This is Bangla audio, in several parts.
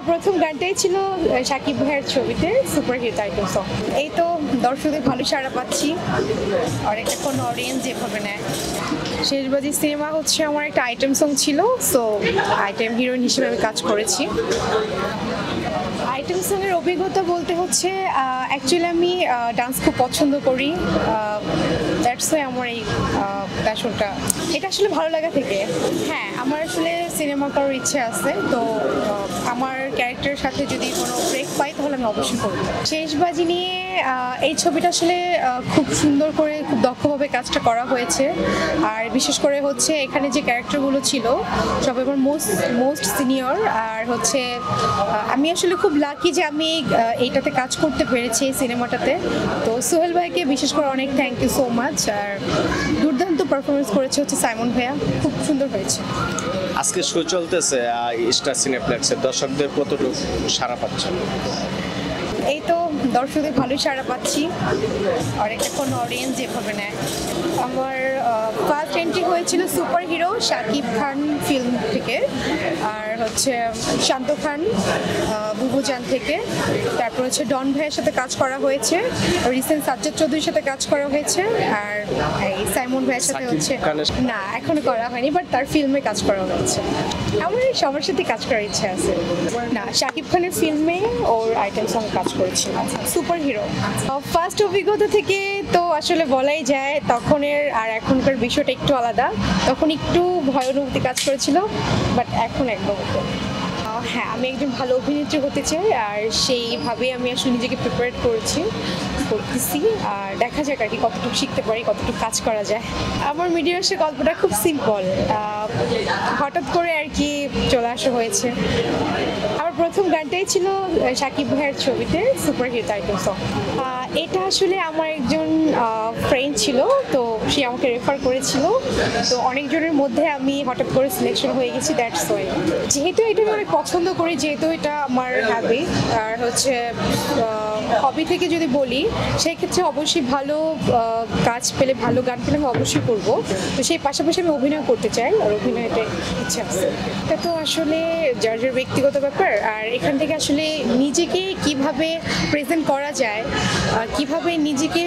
আমার প্রথম গানটাই ছিল শাকিব ভাইয়ের ছবিতে সুপার হিট আইটেম সং। এই তো দর্শকদের ভালো সাড়া পাচ্ছি আর একটা কোনো অডিয়েন্স যেভাবে নেয়। শেষবাজি সিনেমা হচ্ছে আমার একটা আইটেম সং ছিল, সো আইটেম হিরোইন হিসেবে আমি কাজ করেছি। আইটেম সঙের অভিজ্ঞতা বলতে হচ্ছে অ্যাকচুয়ালি আমি ডান্স খুব পছন্দ করি, দ্যাটস ওয়াই আমার এই প্যাশনটা, এটা আসলে ভালো লাগা থেকে। হ্যাঁ, আমার আসলে সিনেমা করার ইচ্ছে আছে, তো আমার ক্যারেক্টারের সাথে যদি কোনো ব্রেক পাই তাহলে আমি অবশ্যই করব। শেষবাজি নিয়ে এই ছবিটা আসলে খুব সুন্দর করে খুব দক্ষভাবে কাজটা করা হয়েছে, আর বিশেষ করে হচ্ছে এখানে যে ক্যারেক্টারগুলো ছিল সব আমার মোস্ট সিনিয়র, আর হচ্ছে আমি আসলে খুব লাকি যে আমি এইটাতে কাজ করতে পেরেছি এই সিনেমাটাতে। তো সোহেল ভাইকে বিশেষ করে অনেক থ্যাংক ইউ সো মাচ, আর দুর্দান্ত পারফরমেন্স করেছে হচ্ছে সাইমন ভাইয়া, খুব সুন্দর হয়েছে। আজকে শো চলতেছে স্টার সিনেপ্লেক্সে, দর্শকদের কতটুকু সাড়া পাচ্ছে? এই তো দর্শকদের ভালোই সাড়া পাচ্ছি আর একটা কোনো অডিয়েন্স যেভাবে নেয়। আমার ফার্স্ট এন্ট্রি হয়েছিল super hero Shakib Khan film থেকে, আর হচ্ছে শান্ত খান বুবুজান থেকে, তারপর হচ্ছে ডন ভাইয়ের সাথে কাজ করা হয়েছে, রিসেন্ট সাজ্জাদ চৌধুরীর সাথে কাজ করা হয়েছে, আর এই সাইমন ভাইয়ের সাথে হচ্ছে না এখনো করা হয়নি, বাট তার ফিল্মে কাজ করা হয়েছে। আমার সবার সাথে কাজ করার ইচ্ছা আছে। না, শাকিব খানের ফিল্মে ওর আইটেম সঙ্গে কাজ করেছিলাম সুপার হিরো। ফার্স্ট অভিজ্ঞতা থেকে তো আসলে বলাই যায় তখনের আর এখনকার বিষয়টা একটু আলাদা। তখন একটু ভয় অনুভূতি কাজ করেছিল, বাট এখন একদম। হ্যাঁ, আমি একজন ভালো অভিনেত্রী হতে চাই, আর সেইভাবে আমি আসলে নিজেকে প্রিপেয়ার করতেছি, আর দেখা যাক আর কি কতটুকু শিখতে পারি, কতটুকু কাজ করা যায়। আমার মিডিয়া আসে গল্পটা খুব সিম্পল, হঠাৎ করে আর কি চলে আসা হয়েছে। আমার প্রথম গানটাই ছিল শাকিব ভাইয়ের ছবিতে সুপার হিট আইটেম সং। এটা আসলে আমার একজন ফ্রেন্ড ছিল, তো সে আমাকে রেফার করেছিল, তো অনেকজনের মধ্যে আমি হঠাৎ করে সিলেকশন হয়ে গেছি, দ্যাটস ওয়াই। যেহেতু এটা আমি অনেক পছন্দ করি, যেহেতু এটা আমার হবি, আর হচ্ছে হবি থেকে যদি বলি সেক্ষেত্রে অবশ্যই ভালো কাজ পেলে, ভালো গান পেলে আমি অবশ্যই করবো। তো সেই পাশাপাশি আমি অভিনয় করতে চাই, আর অভিনয়টা ইচ্ছা আছে। এটা তো আসলে যার যার ব্যক্তিগত ব্যাপার, আর এখান থেকে আসলে নিজেকে কিভাবে প্রেজেন্ট করা যায়, কিভাবে নিজেকে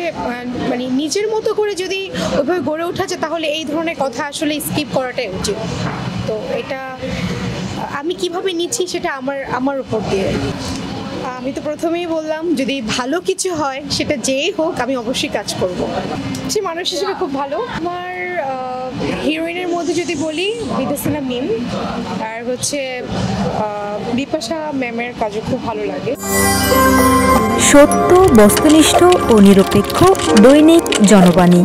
মানে নিজের মতো করে যদি ওইভাবে গড়ে ওঠা যায়, তাহলে এই ধরনের কথা আসলে স্কিপ করাটাই উচিত। তো এটা আমি কিভাবে নিচ্ছি সেটা আমার উপর দিয়ে। আমি তো প্রথমেই বললাম, যদি ভালো কিছু হয় সেটা যেই হোক আমি অবশ্যই কাজ করব। সে মানুষ হিসেবে খুব ভালো। আমার হিরোইনের মধ্যে যদি বলি বিদেশিনা মিম, আর হচ্ছে বিপাশা ম্যামের কাজও খুব ভালো লাগে। সত্য, বস্তুনিষ্ঠ ও নিরপেক্ষ দৈনিক জনবাণী।